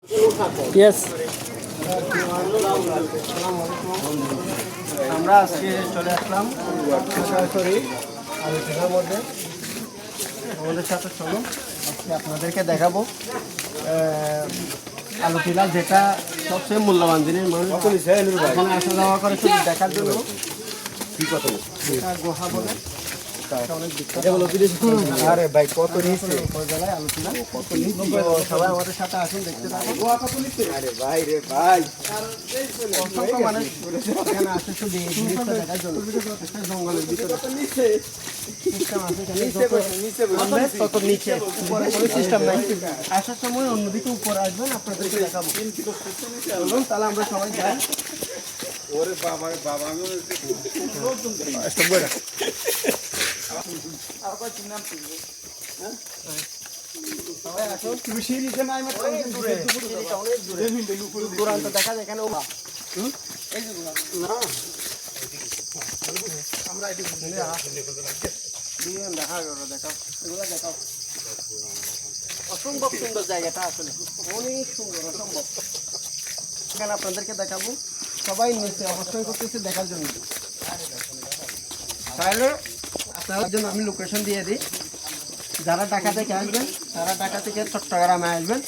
Yes আমরা আজকে চলে আসলাম সরাসরি আলোচনার মধ্যে। আমাদের সাথে চলো আজকে আপনাদেরকে দেখাবো আলু টিলা, যেটা সবচেয়ে মূল্যবান জিনিস। মানুষ এখানে আসা যাওয়া করে শুধু দেখার জন্য। গুহা বলে আরে ভাই কত নিচে উপজেলায় আলু টিলা, কত নিচে। সবাই আমাদের সাথে আসুন, দেখতে থাকুন। আরে ভাই রে ভাই, অসংখ্য মানুষ এখানে আসে শুধু এই জিনিসটা দেখার জন্য। জঙ্গলের ভিতরে সিস্টেম আছে, তত নিচে উপরে কোনো সিস্টেম নাই। আসার সময় অন্যদিকে উপরে আসবেন, আপনাদেরকে দেখাবো। বলুন তাহলে আমরা সবাই যাই। ওরে বাবা বাবা, আমি দূরান্ত দেখা যায় এখানে। অসম্ভব সুন্দর জায়গাটা, আসলে অনেক সুন্দর, অসম্ভব। এখানে আপনাদেরকে দেখাবো। সবাই নিচে অবস্থান করতেছে দেখার জন্য। তাহলে আপনাদের জন্য আমি লোকেশন দিয়ে দিই। যারা ঢাকা থেকে আসবেন, তারা ঢাকা থেকে চট্টগ্রামে আসবেন।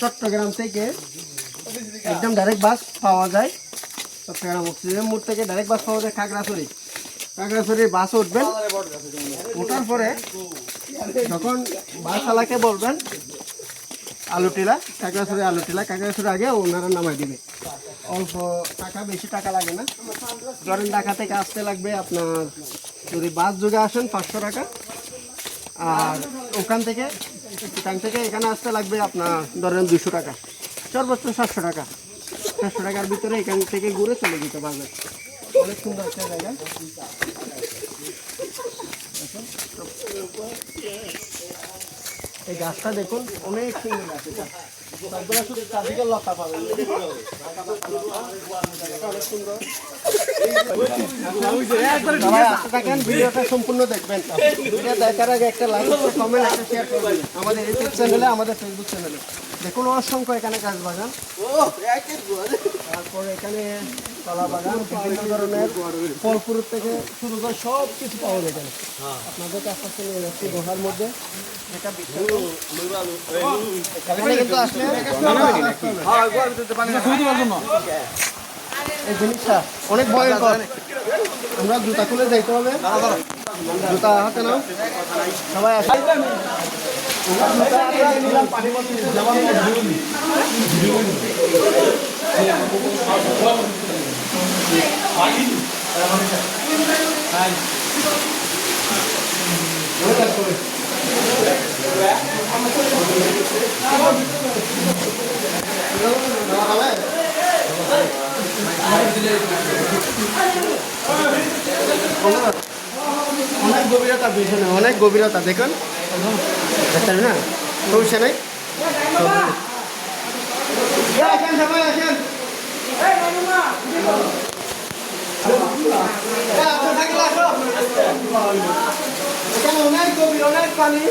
চট্টগ্রাম থেকে একদম ডাইরেক্ট বাস পাওয়া যায়। চট্টগ্রাম অক্সিজেন মোড় থেকে ডাইরেক্ট বাস পাওয়া যায় খাগড়াছড়ি। খাগড়াছড়ির বাস উঠবেন। ওঠার পরে যখন বাসওয়ালাকে বলবেন আলুটিলা, খাগড়াছড়ি আলুটিলা, খাগড়াছড়ি আগে ওনারা নামাই দিবে। অল্প টাকা, বেশি টাকা লাগে না। ধরেন ঢাকা থেকে আসতে লাগবে আপনার, যদি বাস যোগে আসেন 500 টাকা। আর ওখান থেকে এখানে আসতে লাগবে আপনার ধরেন 200 টাকা, সর্বোচ্চ 700 টাকা। 700 টাকার ভিতরে এখান থেকে ঘুরে চলে যেতে পারবেন। অনেক সুন্দর একটা জায়গা। এই গাছটা দেখুন, অনেক সুন্দর গাছ। এটা সবগুলো শুধু চারদিকে লতা পাবেন, অনেক সুন্দর। দেখেন, ভিডিওটা সম্পূর্ণ দেখবেন। ভিডিও দেখার আগে একটা লাইক, কমেন্ট, একটা শেয়ার করবেন আমাদের ইউটিউব চ্যানেলে, আমাদের ফেসবুক চ্যানেলে। দেখুন অসংখ্য এখানে গাছ বাগান। তারপরে এখানে কলা বাগান, বিভিন্ন ধরনের ফল ফ্রুট থেকে শুরু করে সব কিছু পাওয়া যায় এখানে। আপনাদের কাছে নিয়ে যাচ্ছি গুহার মধ্যে। এটা কিন্তু আসলে এই জিনিসটা অনেক ভয়ঙ্কর। আমরা জুতা খুলে যাইতে হবে। জুতা হাতে নাও, সবাই আসে। অনেক গভীরতা, পিছনে অনেক গভীরতা। দেখুন দেখেন না, সমস্যা নেই। আসেন সবাই, আসেন। এখানে অনেক গভীর, অনেক পানি।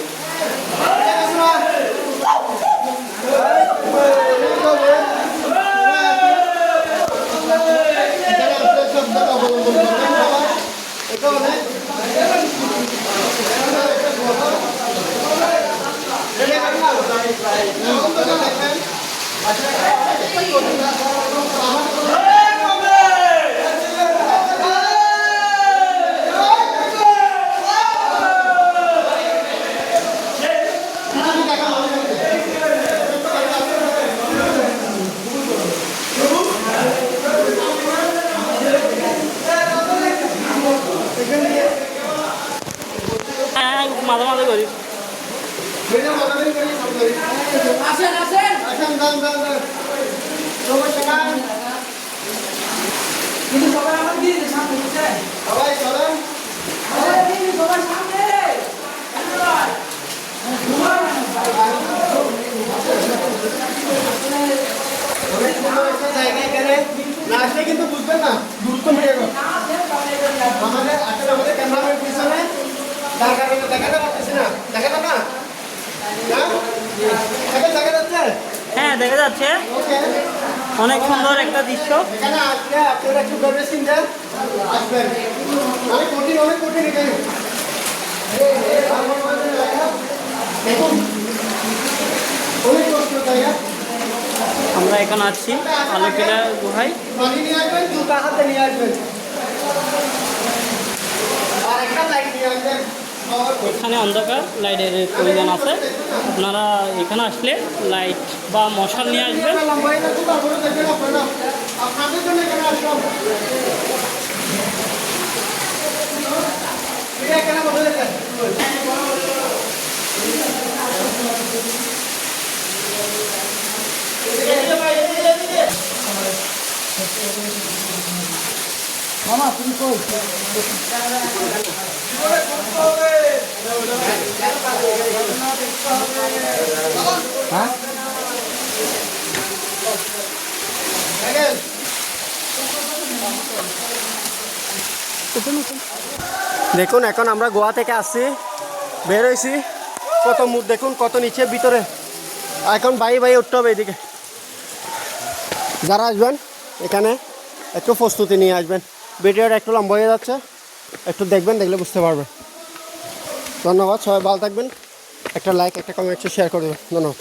মাঝে মাঝে করি। আসেন আসেন কিন্তু সবাই আমার দিয়ে সামনে বুঝছেন, সবাই চলেন, সবাই সামনে জায়গা। এখানে না আসলে কিন্তু বুঝবেন না, গুরুত্ব মিলে গেল। আমাদের আসলে আমাদের ক্যামেরাম্যান পিছনে যার কারণে দেখাতে পারতেছি না। দেখাতে না, দেখা যাচ্ছে। হ্যাঁ দেখা যাচ্ছে ওকে অনেক সুন্দর একটা দৃশ্য। এখানে আসলে আপনারা একটু ভেবে চিন্তে আসবেন, অনেক কঠিন এখানে দেখুন অনেক কষ্ট জায়গা। আমরা এখন আছি আলোকিলা গুহায়। পানি নিয়ে আসবেন, জুতা হাতে নিয়ে আসবেন, আর একটা লাইট নিয়ে আসবেন। এখানে অন্ধকার, লাইটের প্রয়োজন আছে। আপনারা এখানে আসলে লাইট বা মশাল নিয়ে আসবেন। লম্বা হয়ে যাচ্ছে, তারপরে দেখবেন আপনারা আপনাদের জন্য এখানে আসলাম। এটা এখানে বসে দেখেন। মামা তুমি কই? হ্যাঁ দেখুন এখন আমরা গোয়া থেকে আসছি, বের হয়েছি, কত মুখ দেখুন, কত নিচে ভিতরে। এখন ভাই উঠতে হবে এদিকে। যারা আসবেন এখানে একটু প্রস্তুতি নিয়ে আসবেন। ভিডিওটা একটু লম্বা হয়ে যাচ্ছে, একটু দেখবেন, দেখলে বুঝতে পারবেন। ধন্যবাদ, সবাই ভালো থাকবেন। একটা লাইক, একটা কমেন্ট, শেয়ার করে দেবেন। ধন্যবাদ।